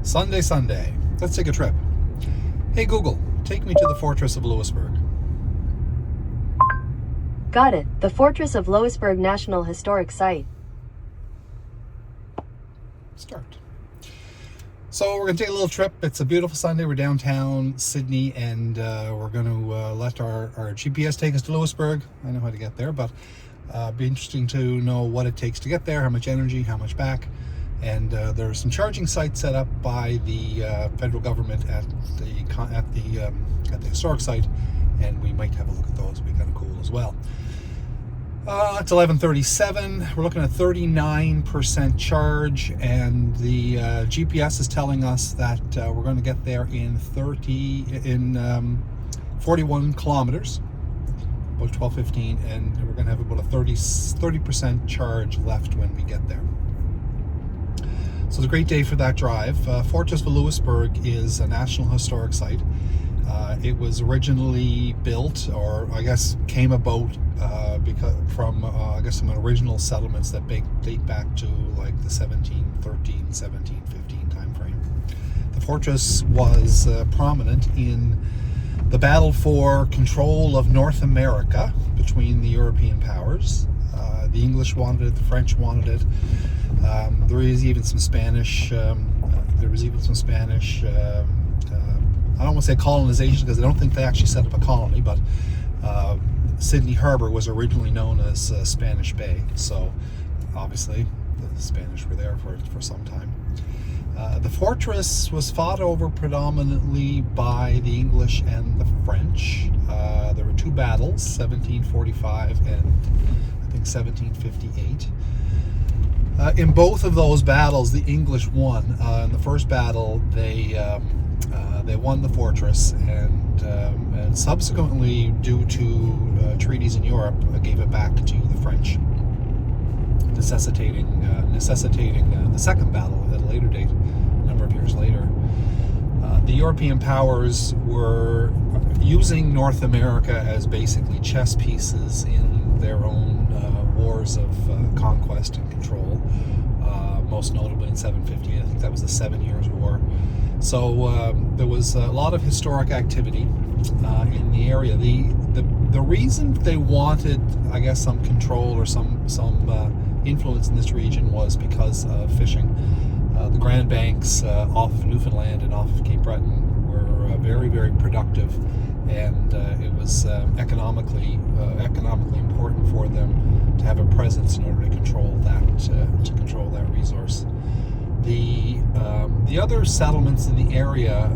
Sunday. Let's take a trip. Hey Google, take me to the Fortress of Louisbourg. Got it. The Fortress of Louisbourg National Historic Site. Start. So we're going to take a little trip. It's a beautiful Sunday. We're downtown Sydney, and we're going to let our GPS take us to Louisbourg. I know how to get there, but be interesting to know what it takes to get there, how much energy, how much back. And there are some charging sites set up by the federal government at the historic site, and we might have a look at those. It'd be kind of cool as well. It's 11:37. We're looking at 39% charge, and the GPS is telling us that we're going to get there in 41 kilometers, about 12:15, and we're going to have about a 30% charge left when we get there. So it's a great day for that drive. Fortress of Louisbourg is a National Historic Site. It was originally built, or I guess came about from some original settlements that date back to like the 1713, 1715 time frame. The fortress was prominent in the battle for control of North America between the European powers. The English wanted it, the French wanted it. There was even some Spanish. I don't want to say colonization because I don't think they actually set up a colony, but Sydney Harbor was originally known as Spanish Bay. So obviously the Spanish were there for some time. The fortress was fought over predominantly by the English and the French. There were two battles, 1745 and I think 1758. In both of those battles, the English won. In the first battle, they won the fortress, and subsequently, due to treaties in Europe, gave it back to the French, necessitating the second battle at a later date, a number of years later. The European powers were using North America as basically chess pieces in their own wars of conquest and control, most notably in 750. I think that was the 7 Years' War. So there was a lot of historic activity in the area. The reason they wanted, I guess, some control or some influence in this region was because of fishing. The Grand Banks off of Newfoundland and off of Cape Breton were very, very productive, and it was economically important for them to have a presence in order to control that resource. The other settlements in the area,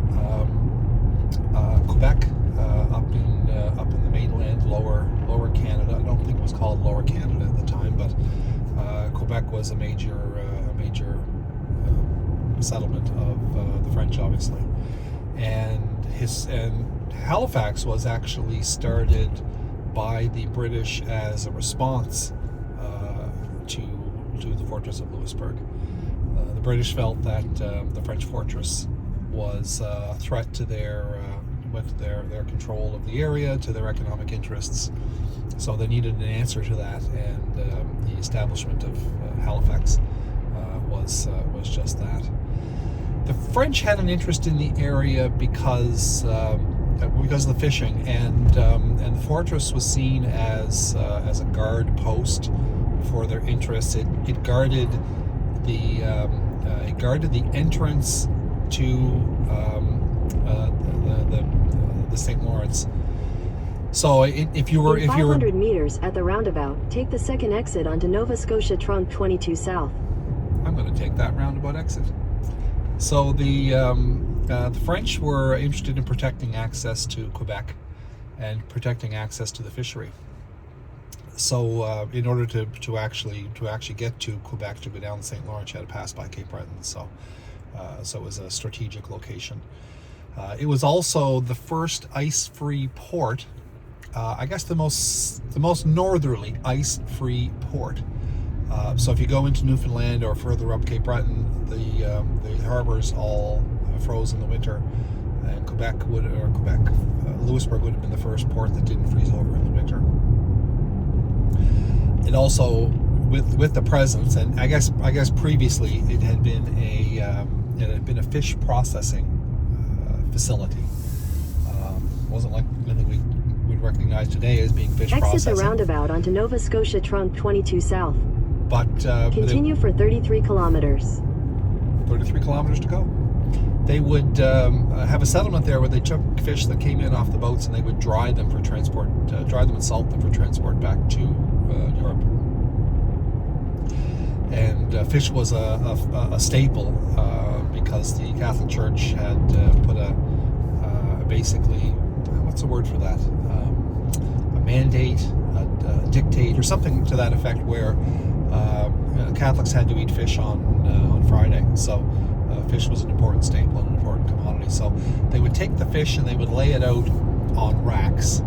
Quebec, up in the mainland, lower Canada. I don't think it was called Lower Canada at the time, but Quebec was a major settlement of the French, obviously, and Halifax was actually started by the British as a response to the Fortress of Louisbourg. The British felt that the French fortress was a threat to their control of the area, to their economic interests. So they needed an answer to that, and the establishment of Halifax was just that. The French had an interest in the area because of the fishing, and the fortress was seen as a guard post for their interests. It guarded the entrance to the St. Lawrence. So if you were 500 meters at the roundabout, take the second exit onto Nova Scotia Trunk 22 South. I'm going to take that roundabout exit. So the French were interested in protecting access to Quebec and protecting access to the fishery. So in order to actually get to Quebec, to go down the St. Lawrence, you had to pass by Cape Breton. So it was a strategic location. It was also the first ice-free port. I guess the most northerly ice-free port. So if you go into Newfoundland or further up Cape Breton, the harbors all froze in the winter, and Louisbourg would have been the first port that didn't freeze over in the winter. It also, with the presence, and I guess previously it had been it had been a fish processing facility. Wasn't like anything we would recognize today as being fish processing. Exit the roundabout onto Nova Scotia Trunk 22 South. But continue for 33 kilometers. 33 kilometers to go. They would have a settlement there where they took fish that came in off the boats and they would dry them for transport, dry them and salt them for transport back to Europe. And fish was a staple because the Catholic Church had put basically, what's the word for that? A mandate, a dictate, or something to that effect, where Catholics had to eat fish on Friday. So fish was an important staple, an important commodity. So they would take the fish and they would lay it out on racks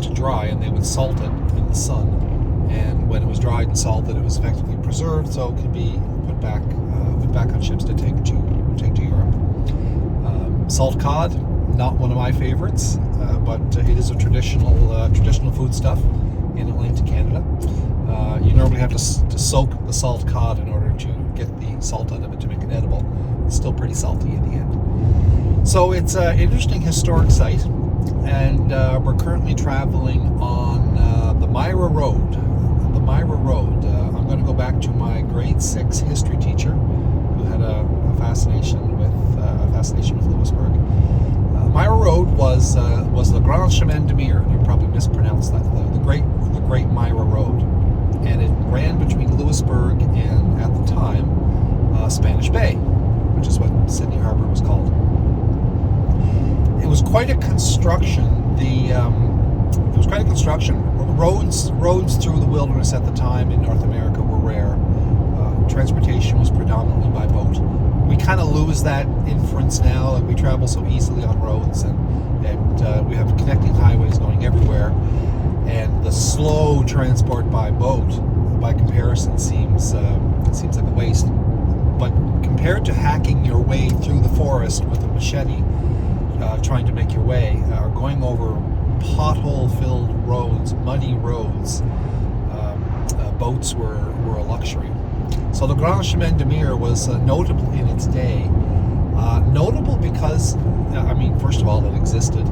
to dry, and they would salt it in the sun. And when it was dried and salted, it was effectively preserved, so it could be put back on ships to take to Europe. Salt cod, not one of my favorites, but it is a traditional foodstuff in Atlantic Canada. You normally have to soak the salt cod in order to get the salt out of it to make it edible. It's still pretty salty in the end. So it's an interesting historic site, and we're currently traveling on the Myra Road. The Myra Road. I'm going to go back to my grade 6 history teacher, who had a fascination with Louisburg. Myra Road was the Grand Chemin de Mer. I probably mispronounced that. The Great Myra Road, and it ran between Louisburg and, at the time, Spanish Bay, which is what Sydney Harbour was called. It was quite a construction. Roads through the wilderness at the time in North America were rare. Transportation was predominantly by boat. We kind of lose that inference now. Like, we travel so easily on roads, and we have connecting highways going everywhere. And the slow transport by boat, by comparison, seems like a waste. But compared to hacking your way through the forest with a machete, trying to make your way, or going over pothole-filled roads, muddy roads, boats were a luxury. So the Grand Chemin de Mer was notable in its day. Notable because, first of all, it existed.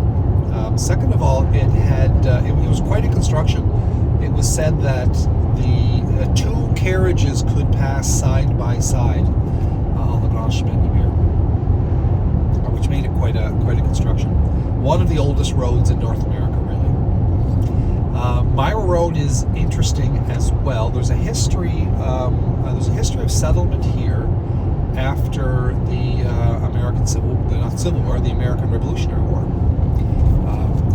Second of all, it was quite a construction. It was said that the two carriages could pass side by side on the Grand Chemin de Mer, which made it quite a construction. One of the oldest roads in North America, really. Myra Road is interesting as well. There's a history of settlement here after the the American Revolutionary War.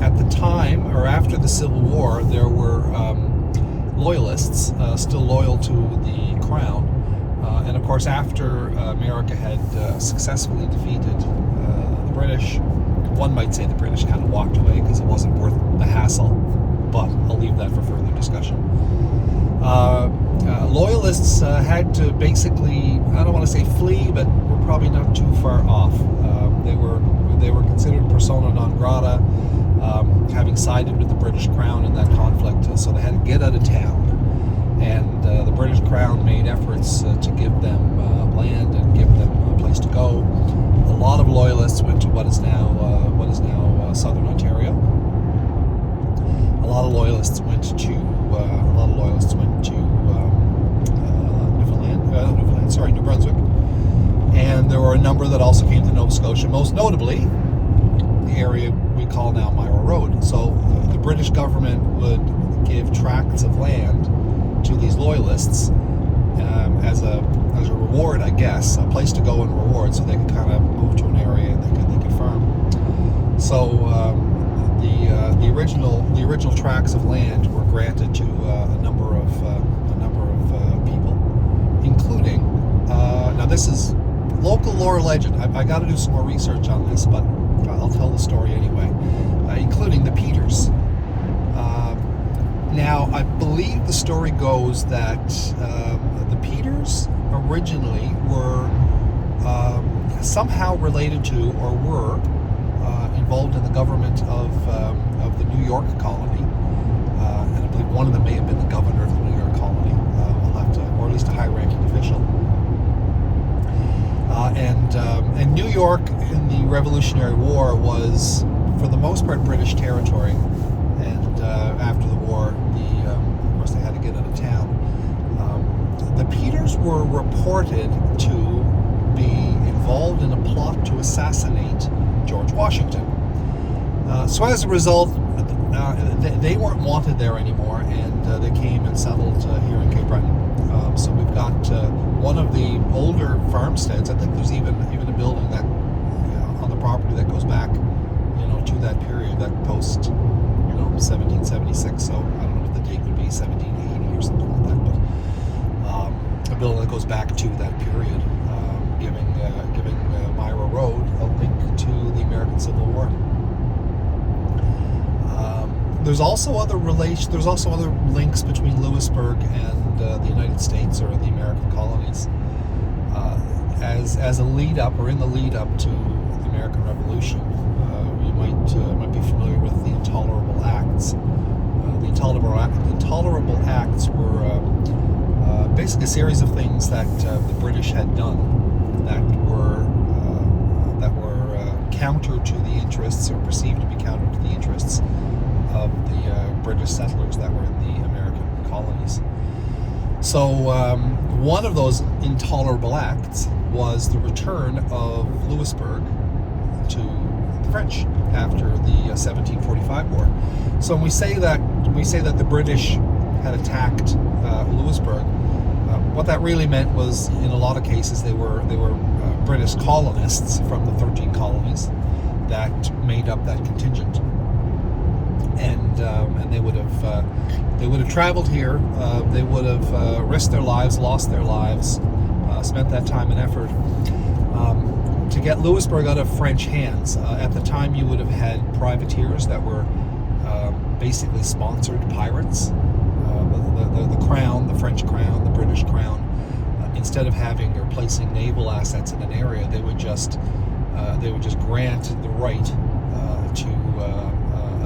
At the time, or after the Civil War, there were loyalists still loyal to the crown, and of course, after America had successfully defeated the British, one might say the British kind of walked away because it wasn't worth the hassle, but I'll leave that for further discussion. Loyalists had to basically, I don't want to say flee, but were probably not too far off. They were considered persona non grata, having sided with the British Crown in that conflict, so they had to get out of town. And the British Crown made efforts to give them land and give them a place to go. A lot of loyalists went to what is now southern Ontario. A lot of loyalists went to New Brunswick, and there were a number that also came to Nova Scotia. Most notably, the area we call now Myra Road. So the British government would give tracts of land to these loyalists as a reward, I guess, a place to go and reward, so they could kind of move to an area and they could farm. So the original tracts of land were granted to a number of people, including now this is local lore legend. I got to do some more research on this, but I'll tell the story anyway, including the Peters. Now, I believe the story goes that the Peters originally were somehow related to, or were involved in the government of the New York colony, and I believe one of them may have been the governor of the New York colony. We'll have to, or at least a high-ranking official. Revolutionary War was, for the most part, British territory. And after the war, of course, they had to get out of town. The Peters were reported to be involved in a plot to assassinate George Washington. So as a result, they weren't wanted there anymore, and they came and settled here in Cape Breton. So we've got one of the older farmsteads. I think there's even a building that on the property that goes back, to that period, that post, 1776. So I don't know what the date would be, 1780 or something like that. But a building that goes back to that period, giving Myra Road a link to the American Civil War. There's also other links between Louisbourg and the United States or the American colonies. As a lead up, or in the lead up to the American Revolution, you might be familiar with the Intolerable Acts. The Intolerable Acts were basically a series of things that the British had done that were counter to the interests, or perceived to be counter to the interests, of the British settlers that were in the American colonies. So one of those intolerable acts was the return of Louisbourg to the French after the 1745 war. So when we say that the British had attacked Louisbourg, what that really meant was, in a lot of cases, they were British colonists from the 13 colonies that made up that contingent. And they would have traveled here. They would have risked their lives, lost their lives, spent that time and effort to get Louisbourg out of French hands. At the time, you would have had privateers that were basically sponsored pirates. The crown, the French crown, the British crown, instead of having or placing naval assets in an area, they would just grant the right to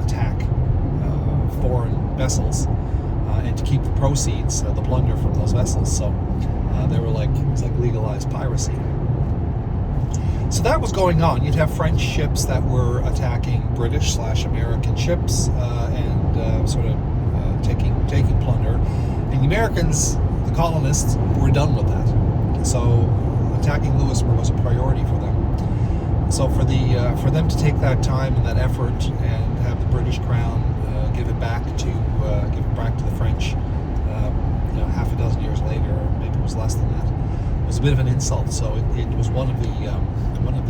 attack foreign vessels and to keep the proceeds, the plunder from those vessels. So it was like legalized piracy. So that was going on. You'd have French ships that were attacking British/American ships and sort of taking plunder. And the Americans, the colonists, were done with that. So attacking Louisbourg was a priority for them. So for them to take that time and that effort and have the British crown give it back to the French, half a dozen years later, or maybe it was less than that, it was a bit of an insult. So it was one of the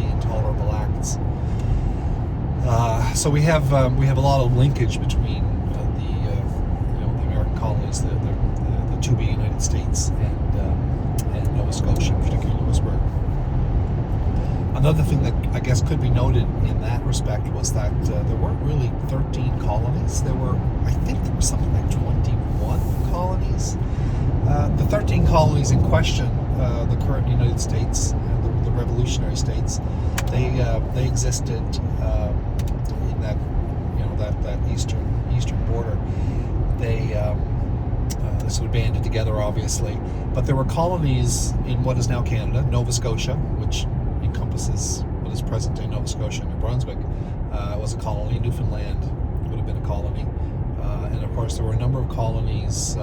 intolerable acts. So we have a lot of linkage between the American colonies, the to-be United States, and Nova Scotia, particularly Louisbourg. Another thing that I guess could be noted in that respect was that there weren't really 13 colonies. I think there were something like 21 colonies. The 13 colonies in question, the current United States, the revolutionary states, they existed in that eastern border. They sort of banded together, obviously, but there were colonies in what is now Canada, Nova Scotia, which encompasses what is present-day Nova Scotia and New Brunswick, was a colony. Newfoundland would have been a colony, and of course there were a number of colonies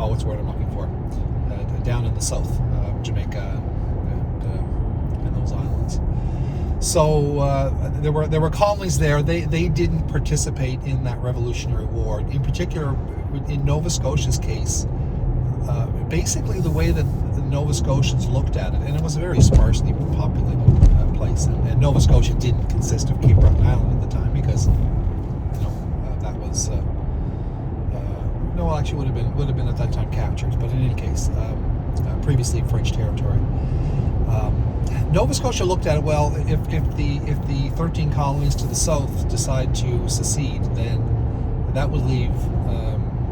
what's the word I'm looking for? Down in the south, Jamaica and those islands. So there were colonies there. They didn't participate in that Revolutionary War. In particular, in Nova Scotia's case, basically the way that the Nova Scotians looked at it, and it was a very sparsely populated place, and Nova Scotia didn't consist of Cape Breton Island at the time, because that was actually would have been at that time captured, but in any case, previously French territory. Nova Scotia looked at it, well, if the 13 colonies to the south decide to secede, then that would leave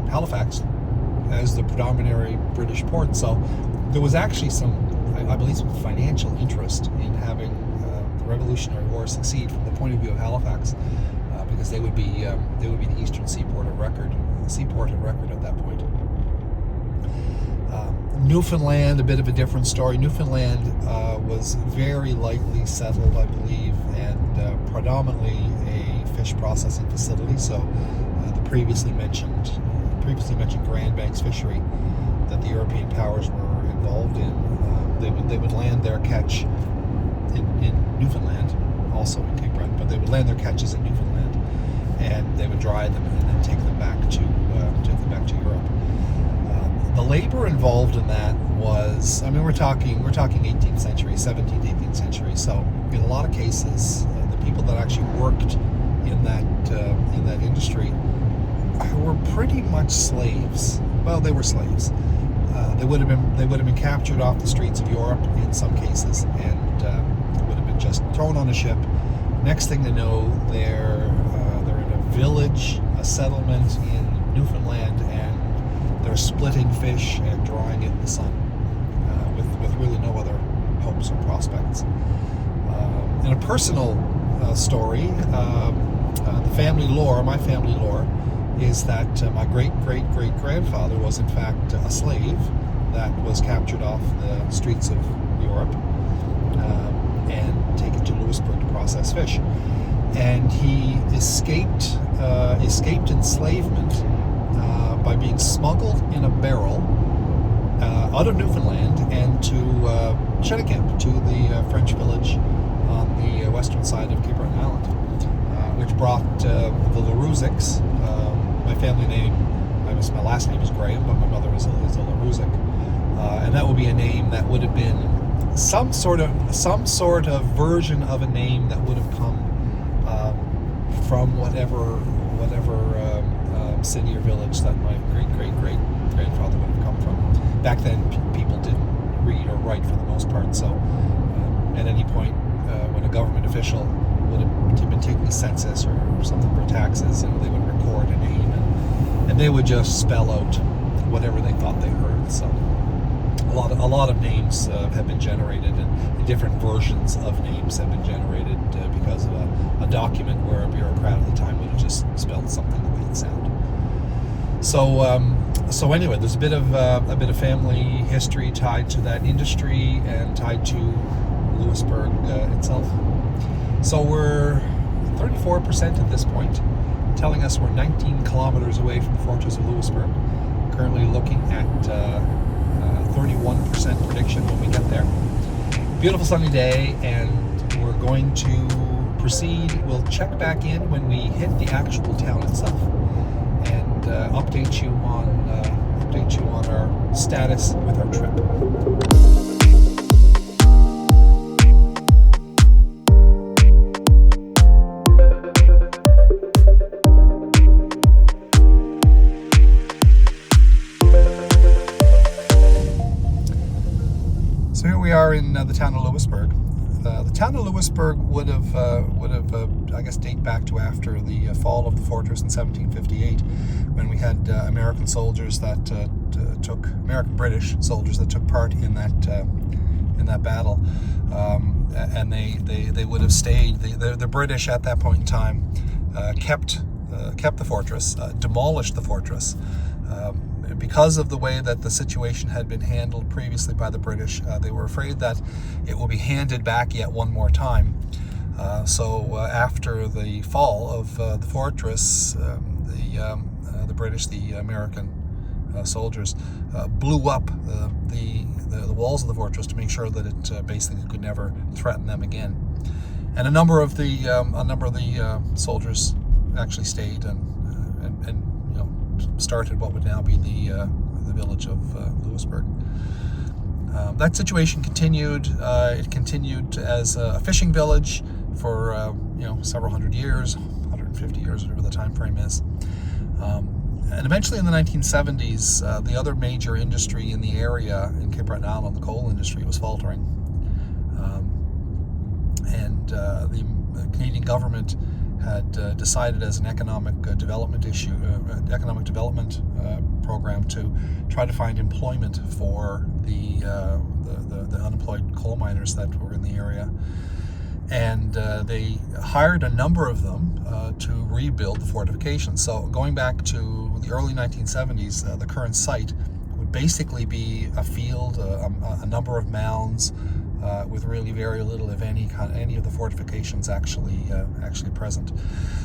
Halifax as the predominant British port. So there was actually I believe some financial interest in having the Revolutionary War succeed from the point of view of Halifax, because they would be the eastern seaport of record at that point. Newfoundland, a bit of a different story. Newfoundland was very lightly settled, I believe, and predominantly a fish processing facility. So the previously mentioned Grand Banks fishery that the European powers were involved in, they would land their catch in Newfoundland, also in Cape Breton, but they would land their catches in Newfoundland, and they would dry them and then take them back to Europe. The labor involved in that was, I mean, we're talking 18th century, 17th, 18th century. So in a lot of cases, the people that actually worked in that industry were pretty much slaves. Well, they were slaves. They would have been captured off the streets of Europe in some cases, and would have been just thrown on a ship. Next thing to know, they're in a village, a settlement in Newfoundland, and they're splitting fish and drying it in the sun, with really no other hopes or prospects. In a personal story, the family lore, my family lore, is that my great-great-great-grandfather was in fact a slave that was captured off the streets of Europe and taken to Louisbourg to process fish. And he escaped enslavement by being smuggled in a barrel out of Newfoundland and to Cheticamp, to the French village on the western side of Cape Breton Island, which brought the Laruzics. My family name, my last name is Graham, but my mother is a Laruzic, and that would be a name that would have been some sort of version of a name that would have come from whatever city or village that my great-great-great-grandfather would have come from. Back then, people didn't read or write for the most part, so at any point when a government official would have been taking a census or something for taxes, they would record a name, and they would just spell out whatever they thought they heard. So a lot of names have been generated, and different versions of names have been generated because of a document where a bureaucrat at the time would have just spelled something the way it sounded. So anyway, there's a bit of family history tied to that industry and tied to Louisbourg itself. So we're 34% at this point, telling us we're 19 kilometers away from the Fortress of Louisbourg. Currently looking at 31% prediction when we get there. Beautiful sunny day, and we're going to proceed. We'll check back in when we hit the actual town itself, and update you on our status with our trip. So here we are in the town of Louisbourg. The town of Louisbourg would have I guess, date back to after the fall of the fortress in 1758, when we had American soldiers that British soldiers that took part in that battle, and they would have stayed. The British at that point in time kept the fortress, demolished the fortress. Because of the way that the situation had been handled previously by the British, they were afraid that it will be handed back yet one more time. So after the fall of the fortress, the British, the American soldiers, blew up the walls of the fortress to make sure that it basically could never threaten them again. And a number of the soldiers actually stayed and started what would now be the village of Louisbourg. That situation continued. It continued as a fishing village for several hundred years, 150 years, whatever the time frame is. And eventually in the 1970s, the other major industry in the area in Cape Breton Island, the coal industry, was faltering. And the Canadian government had decided as an economic development program to try to find employment for the unemployed coal miners that were in the area. And they hired a number of them to rebuild the fortification. So going back to the early 1970s, the current site would would basically be a field, a number of mounds, with really very little, if any of the fortifications actually present.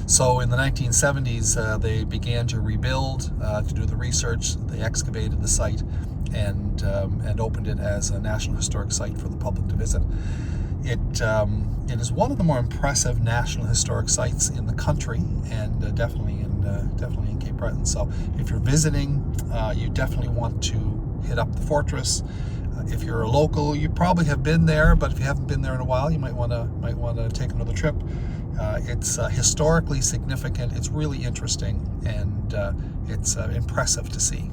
So in the 1970s, they began to rebuild, to do the research. They excavated the site and opened it as a National Historic Site for the public to visit. It is one of the more impressive National Historic Sites in the country, and definitely in Cape Breton. So if you're visiting, you definitely want to hit up the fortress. If you're a local, you probably have been there, but if you haven't been there in a while, you might want to take another trip. It's historically significant. It's really interesting, and it's impressive to see.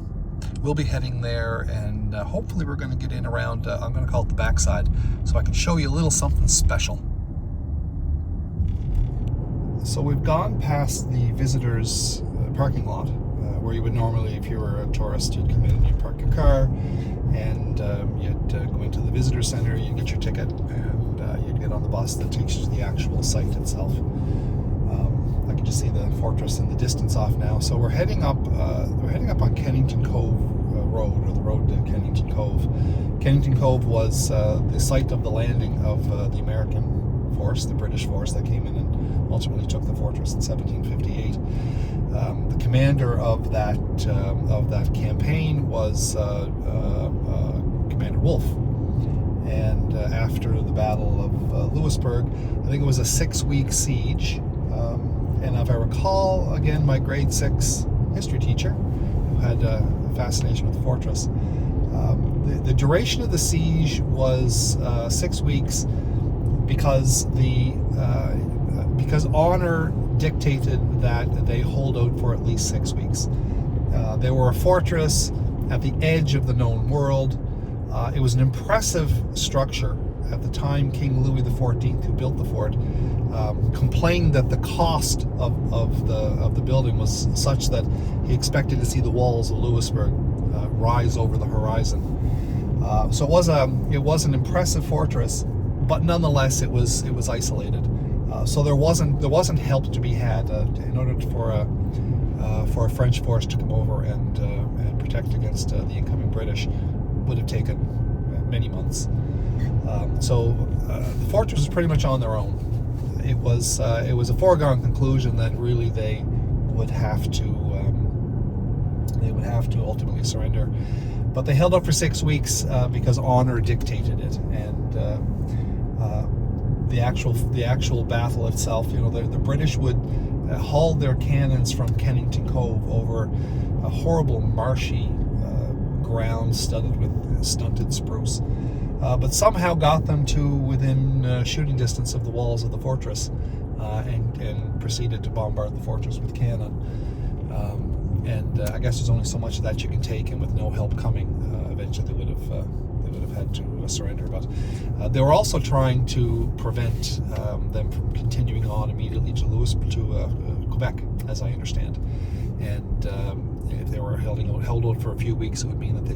We'll be heading there, and hopefully we're going to get in around, I'm going to call it the backside, so I can show you a little something special. So we've gone past the visitors' parking lot, where you would normally, if you were a tourist, you'd come in and you'd park your car, and you'd go into the visitor center, you'd get your ticket, and you'd get on the bus that takes you to the actual site itself. I can just see the fortress in the distance off now. So we're heading up on Kennington Cove Road, or the road to Kennington Cove. Kennington Cove was the site of the landing of the American force, the British force that came in and ultimately took the fortress in 1758. The commander of that campaign was Commander Wolfe. And after the Battle of Louisbourg, I think it was a 6-week siege. And if I recall, again, my grade 6 history teacher, who had a fascination with the fortress, the duration of the siege was 6 weeks because honor dictated that they hold out for at least 6 weeks. They were a fortress at the edge of the known world. It was an impressive structure. At the time, King Louis XIV, who built the fort, complained that the cost of the building was such that he expected to see the walls of Louisburg rise over the horizon. So it was an impressive fortress, but nonetheless it was isolated. So there wasn't help to be had in order for a French force to come over and protect against the incoming British. Would have taken many months. So the fortress was pretty much on their own. It was a foregone conclusion that really they would have to ultimately surrender. But they held up for 6 weeks because honor dictated it, and the actual battle itself, the British would haul their cannons from Kennington Cove over a horrible marshy ground studded with stunted spruce, but somehow got them to within shooting distance of the walls of the fortress, and proceeded to bombard the fortress with cannon. And I guess there's only so much of that you can take, and with no help coming, eventually they would have had to surrender. But they were also trying to prevent them from continuing on immediately to Quebec, as I understand. And if they were held out for a few weeks, it would mean that they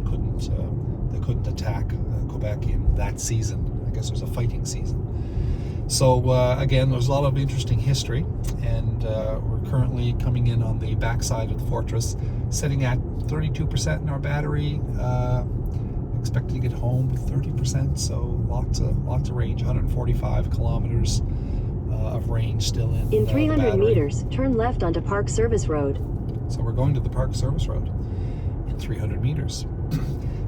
couldn't attack Quebec in that season. I guess it was a fighting season. So again, there's a lot of interesting history, and we're currently coming in on the backside of the fortress, sitting at 32% in our battery. Expected to get home with 30%, so lots of range, 145 kilometers of range still in 300 meters, turn left onto Park Service Road. So we're going to the Park Service Road in 300 meters.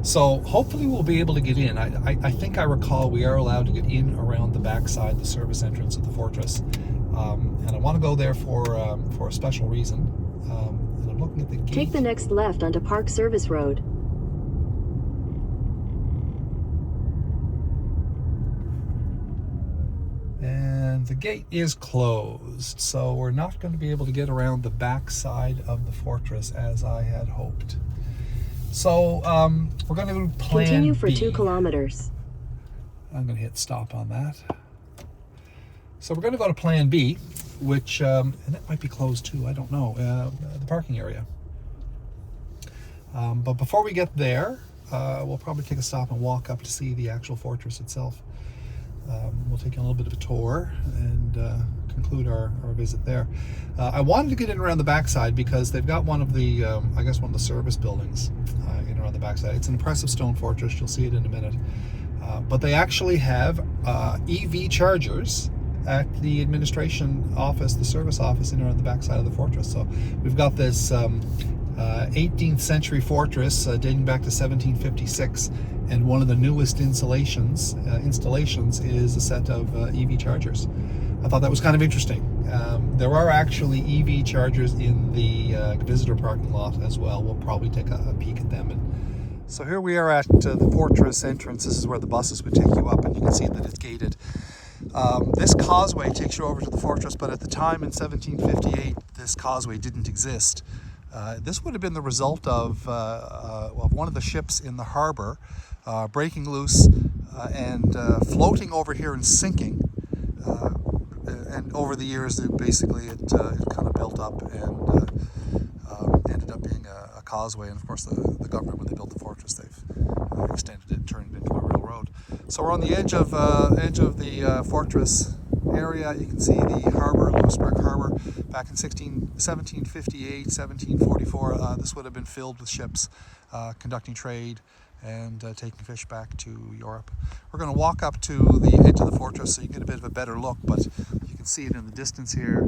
So hopefully we'll be able to get in. I think I recall we are allowed to get in around the backside, the service entrance of the fortress. And I want to go there for a special reason. And I'm looking at the gate. Take the next left onto Park Service Road. And the gate is closed, so we're not going to be able to get around the backside of the fortress as I had hoped. So we're going to do plan Continue for B. 2 kilometers. I'm going to hit stop on that. So we're going to go to plan B, which, and that might be closed too, I don't know, the parking area. But before we get there, we'll probably take a stop and walk up to see the actual fortress itself. We'll take a little bit of a tour and conclude our visit there. I wanted to get in around the backside because they've got one of the, I guess one of the service buildings in around the backside. It's an impressive stone fortress. You'll see it in a minute. But they actually have EV chargers at the administration office, the service office, in around the backside of the fortress. So we've got this 18th century fortress dating back to 1756, and one of the newest installations is a set of EV chargers. I thought that was kind of interesting. There are actually EV chargers in the visitor parking lot as well. We'll probably take a peek at them. So here we are at the fortress entrance. This is where the buses would take you up, and you can see that it's gated. This causeway takes you over to the fortress, but at the time in 1758, this causeway didn't exist. This would have been the result of one of the ships in the harbor breaking loose and floating over here and sinking. And over the years, it kind of built up and ended up being a causeway. And of course, the government, when they built the fortress, they've extended it and turned it into a real road. So we're on the edge of the fortress area. You can see the harbor, Louisburg Harbor, back in 1758, 1744. This would have been filled with ships conducting trade and taking fish back to Europe. We're going to walk up to the edge of the fortress so you can get a bit of a better look, but you can see it in the distance here.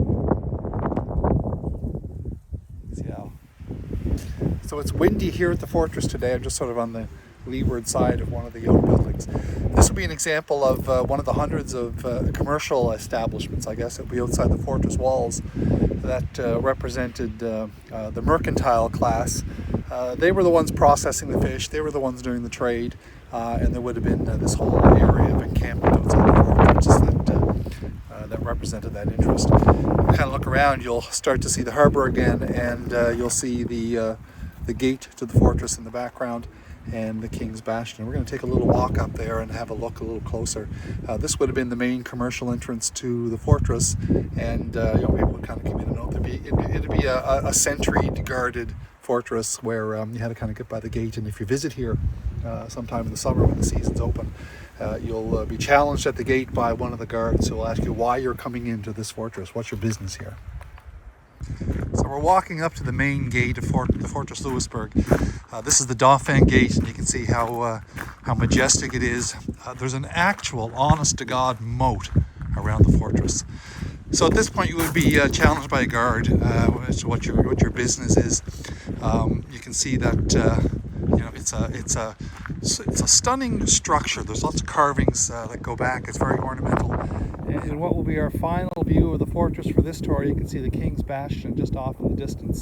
See how? So it's windy here at the fortress today. I'm just sort of on the leeward side of one of the outbuildings. This will be an example of one of the hundreds of commercial establishments, I guess, that will be outside the fortress walls that represented the mercantile class. They were the ones processing the fish, they were the ones doing the trade, and there would have been this whole area of encampment outside the fortress that represented that interest. If you kind of look around, you'll start to see the harbor again, and you'll see the gate to the fortress in the background and the King's Bastion. We're going to take a little walk up there and have a look a little closer. This would have been the main commercial entrance to the fortress, and people would kind of come in and out. It'd be a sentry-guarded fortress where you had to kind of get by the gate, and if you visit here sometime in the summer when the season's open, you'll be challenged at the gate by one of the guards who will ask you why you're coming into this fortress. What's your business here? So we're walking up to the main gate of the Fortress Louisbourg. This is the Dauphin Gate, and you can see how majestic it is. There's an actual, honest-to-God moat around the fortress. So at this point, you would be challenged by a guard as to what your business is. You can see that it's a stunning structure. There's lots of carvings that go back. It's very ornamental. And what will be our final view of the fortress for this tour, you can see the King's Bastion just off in the distance,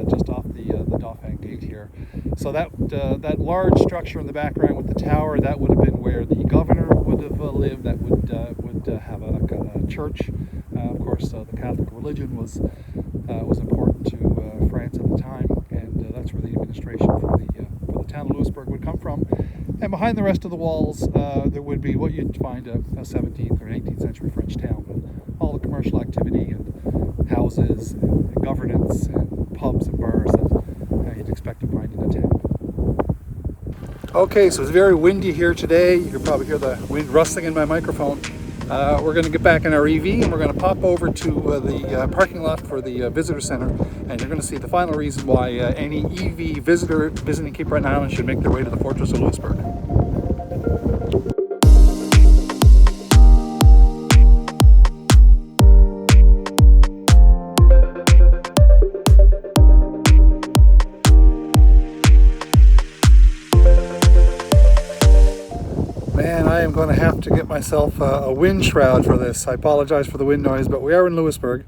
just off the Dauphin Gate here. So that large structure in the background with the tower, that would have been where the governor would have lived. That would have a church. Of course, the Catholic religion was important to France at the time, and that's where the administration for the town of Louisbourg would come from. And behind the rest of the walls, there would be what you'd find a 17th or an 18th century French town with all the commercial activity and houses and governance and pubs and bars that you'd expect to find in a town. Okay, so it's very windy here today. You can probably hear the wind rustling in my microphone. We're going to get back in our EV and we're going to pop over to the parking lot for the visitor center, and you're going to see the final reason why any EV visitor visiting Cape Breton Island should make their way to the Fortress of Louisbourg. Man, I am going to have to get myself a wind shroud for this. I apologize for the wind noise, but we are in Louisbourg.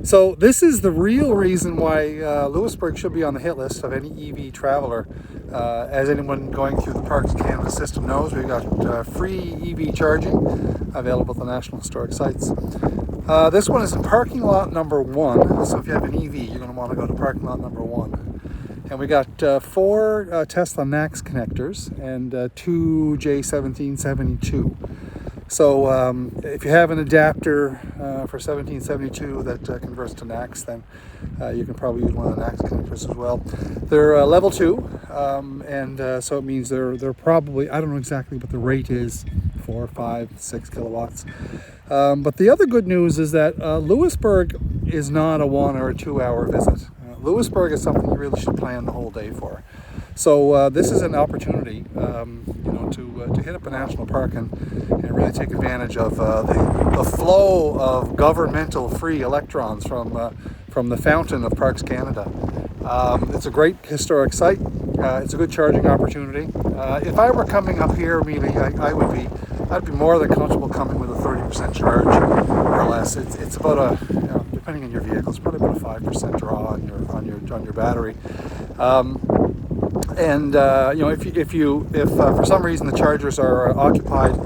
So this is the real reason why Louisbourg should be on the hit list of any EV traveler. As anyone going through the Parks Canada system knows, we've got free EV charging available at the National Historic Sites. This one is in parking lot number 1. So if you have an EV, you're going to want to go to parking lot number 1. And we got 4 Tesla NACS connectors and 2 J1772. So if you have an adapter for 1772 that converts to NACS, then you can probably use one of the NACS connectors as well. They're level 2, and so it means they're probably, I don't know exactly what the rate is, 4, 5, 6 kilowatts. But the other good news is that Louisbourg is not a 1 or a 2 hour visit. Louisbourg is something you really should plan the whole day for. So this is an opportunity, to hit up a national park and really take advantage of the flow of governmental free electrons from the fountain of Parks Canada. It's a great historic site. It's a good charging opportunity. If I were coming up here, Amelia, I'd be more than comfortable coming with a 30% charge or less. It's about depending on your vehicle, it's probably about a 5% draw on your battery. If for some reason the chargers are occupied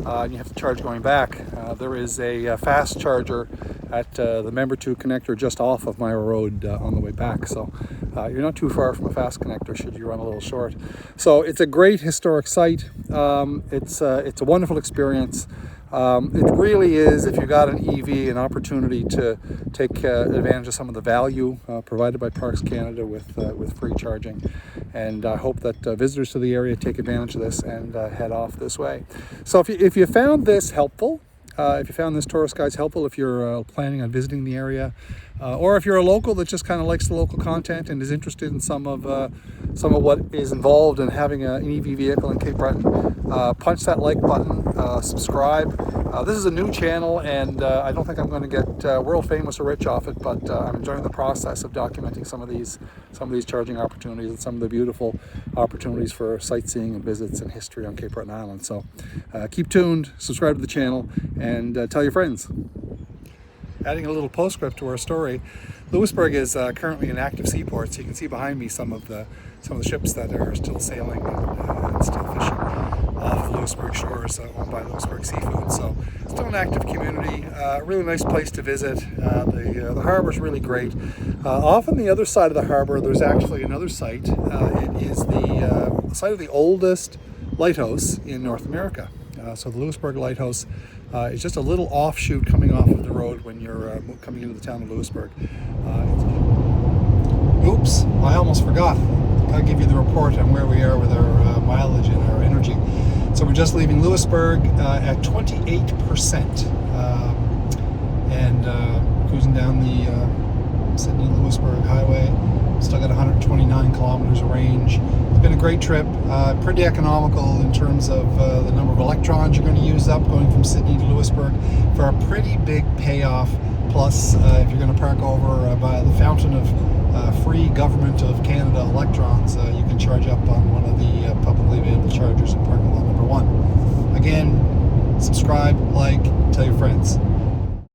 and you have to charge going back, there is a fast charger at the Member 2 connector just off of Myra Road on the way back. So you're not too far from a fast connector should you run a little short. So it's a great historic site. It's a wonderful experience. It really is, if you got an EV, an opportunity to take advantage of some of the value provided by Parks Canada with free charging. And I hope that visitors to the area take advantage of this and head off this way. So if you found this helpful, if you found this tourist guide helpful, if you're planning on visiting the area, or if you're a local that just kind of likes the local content and is interested in some of what is involved in having an EV vehicle in Cape Breton, punch that like button, subscribe. This is a new channel, and I don't think I'm going to get world famous or rich off it, but I'm enjoying the process of documenting some of these charging opportunities and some of the beautiful opportunities for sightseeing and visits and history on Cape Breton Island. So keep tuned, subscribe to the channel, and tell your friends. Adding a little postscript to our story, Louisburg is currently an active seaport, so you can see behind me some of the ships that are still sailing and still fishing off Louisburg shores, owned by Louisburg Seafood. So still an active community, really nice place to visit. The harbour is really great. Off on the other side of the harbour, there's actually another site. It is the site of the oldest lighthouse in North America. So the Louisburg Lighthouse is just a little offshoot coming off of the road when you're coming into the town of Louisburg. Oops, I almost forgot. I'll give you the report on where we are with our mileage and our energy. So we're just leaving Louisburg at 28% and cruising down the Sydney-Louisburg highway. Still got 129 kilometers of range. It's been a great trip, pretty economical in terms of the number of electrons you're going to use up going from Sydney to Louisburg for a pretty big payoff. Plus, if you're going to park over by the fountain of free Government of Canada electrons, you can charge up on one of the publicly available chargers in parking lot number 1. Again, subscribe, like, tell your friends.